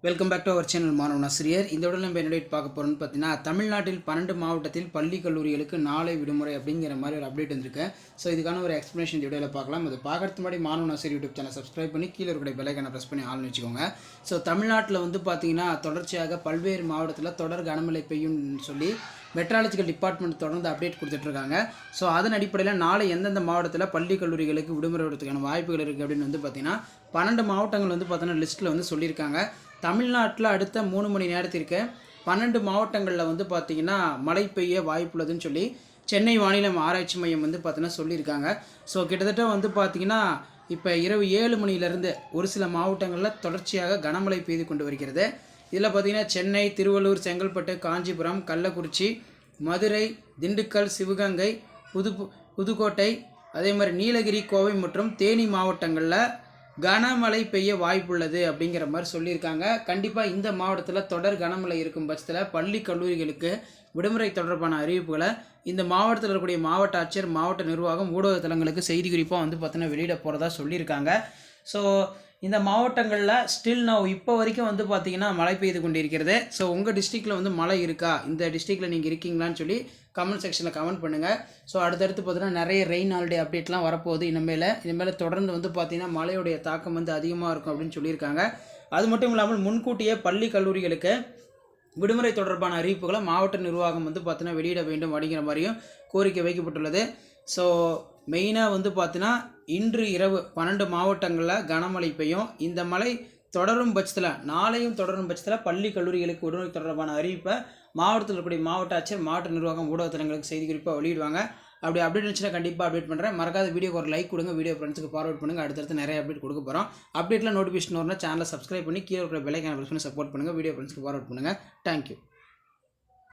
Welcome back to our channel மாணவன் ஆசிரியர். இந்த உடல் நம்ம என்ன பார்க்க போகிறோம்னு பார்த்தீங்கன்னா, தமிழ்நாட்டில் 12 மாவட்டத்தில் பள்ளி கல்லூரிகளுக்கு நாளை விடுமுறை அப்படிங்கிற மாதிரி ஒரு அப்டேட் வந்திருக்கு. ஸோ இதுக்கான ஒரு எக்ஸ்ப்ளனேஷன் இந்த வீடியோவில் பார்க்கலாம். அது பார்க்கறதுக்கு முன்னாடி மாணவன் ஆசிரியர் யூடியூப் சேனல் சப்ஸ்கிரைப் பண்ணி கீழே இருக்கிற பெல் ஐகானை ப்ரெஸ் பண்ணி ஆள்னு வச்சுக்கோங்க. ஸோ தமிழ்நாட்டில் பார்த்தீங்கன்னா தொடர்ச்சியாக பல்வேறு மாவட்டத்தில் தொடர் கனமழை பெய்யும்னு சொல்லி மெட்ராலஜிக்கல் டிபார்ட்மெண்ட் தொடர்ந்து அப்டேட் கொடுத்துட்ருக்காங்க. ஸோ அதன் அடிப்படையில் நாளை எந்தெந்த மாவட்டத்தில் பள்ளி கல்லூரிகளுக்கு விடுமுறை விடுறதுக்கான வாய்ப்புகள் இருக்குது அப்படின்னு பார்த்தீங்கன்னா 12 மாவட்டங்கள் பார்த்தீங்கன்னா லிஸ்ட்டில் சொல்லியிருக்காங்க. தமிழ்நாட்டில் அடுத்த 3 மணி நேரத்திற்கு 12 மாவட்டங்களில் பார்த்தீங்கன்னா மழை பெய்ய வாய்ப்புள்ளதுன்னு சொல்லி சென்னை வானிலை ஆராய்ச்சி மையம் பார்த்தீங்கன்னா சொல்லியிருக்காங்க. ஸோ கிட்டத்தட்ட பார்த்தீங்கன்னா இப்போ இரவு 7 மணிலேருந்து ஒரு சில மாவட்டங்களில் தொடர்ச்சியாக கனமழை பெய்து கொண்டு வருகிறது. இதில் பார்த்தீங்கன்னா சென்னை, திருவள்ளூர், செங்கல்பட்டு, காஞ்சிபுரம், கள்ளக்குறிச்சி, மதுரை, திண்டுக்கல், சிவகங்கை, புதுக்கோட்டை, அதே மாதிரி நீலகிரி, கோவை மற்றும் தேனி மாவட்டங்களில் கனமழை பெய்ய வாய்ப்புள்ளது அப்படிங்கிற மாதிரி சொல்லியிருக்காங்க. கண்டிப்பாக இந்த மாவட்டத்தில் தொடர் கனமழை இருக்கும் பட்சத்தில் பள்ளி கல்லூரிகளுக்கு விடுமுறை தொடர்பான அறிவிப்புகளை இந்த மாவட்டத்தில் இருக்கக்கூடிய மாவட்ட ஆட்சியர், மாவட்ட நிர்வாகம், ஊடக தளங்களுக்கு செய்தி குறிப்பாக பார்த்தீங்கன்னா வெளியிட போகிறதா சொல்லியிருக்காங்க. ஸோ இந்த மாவட்டங்களில் ஸ்டில் இப்போ வரைக்கும் பார்த்தீங்கன்னா மழை பெய்து கொண்டிருக்கிறது. ஸோ உங்கள் டிஸ்ட்ரிக்டில் மழை இருக்கா, இந்த டிஸ்ட்ரிக்டில் நீங்கள் இருக்கீங்களான்னு சொல்லி கமெண்ட் செக்ஷனில் கமெண்ட் பண்ணுங்கள். ஸோ அடுத்தடுத்து பார்த்தீங்கன்னா நிறைய ரெயின் ஹாலிடே அப்டேட்லாம் வரப்போகுது. இனிமேல் தொடர்ந்து பார்த்தீங்கன்னா மழையுடைய தாக்கம் அதிகமாக இருக்கும் அப்படின்னு சொல்லியிருக்காங்க. அது மட்டும் இல்லாமல் முன்கூட்டியே பள்ளி கல்லூரிகளுக்கு விடுமுறை தொடர்பான அறிவிப்புகளை மாவட்ட நிர்வாகம் பார்த்தீங்கன்னா வெளியிட வேண்டும் அப்படிங்கிற மாதிரியும் கோரிக்கை வைக்கப்பட்டுள்ளது. ஸோ மெயினாக பார்த்தீங்கன்னா இன்று இரவு 12 மாவட்டங்களில் கனமழை பெய்யும். இந்த மழை தொடரும் பட்சத்தில், நாளையும் தொடரும் பட்சத்தில் பள்ளி கல்லூரிகளுக்கு விடுமுறை தொடர்பான அறிவிப்பை மாவட்டத்தில் இருக்கக்கூடிய மாவட்ட ஆட்சியர், மாவட்ட நிர்வாகம், ஊடகத்தலங்களுக்கு செய்தி குறிப்பாக வெளியிடுவாங்க. அப்படி அப்டேட் இருந்துச்சுன்னா கண்டிப்பாக அப்டேட் பண்ணுறேன். மறக்காத வீடியோக்கு ஒரு லைக் கொடுங்க, வீடியோ ஃப்ரெண்ட்ஸுக்கு ஃபார்வர்ட் பண்ணுங்கள். அடுத்தடுத்து நிறைய அப்டேட் கொடுக்க போகிறோம். அப்டேட்டில் நோட்டிஃபிகேஷன் வரணும், சேனலை சப்ஸ்கிரைப் பண்ணி கீழே இருக்கிற பெல் ஐகானை ப்ரெஸ் பண்ணி சப்போர்ட் பண்ணுங்கள். வீடியோ ஃப்ரெண்ட்ஸுக்கு ஃபார்வர்ட் பண்ணுங்கள். தேங்க்யூ.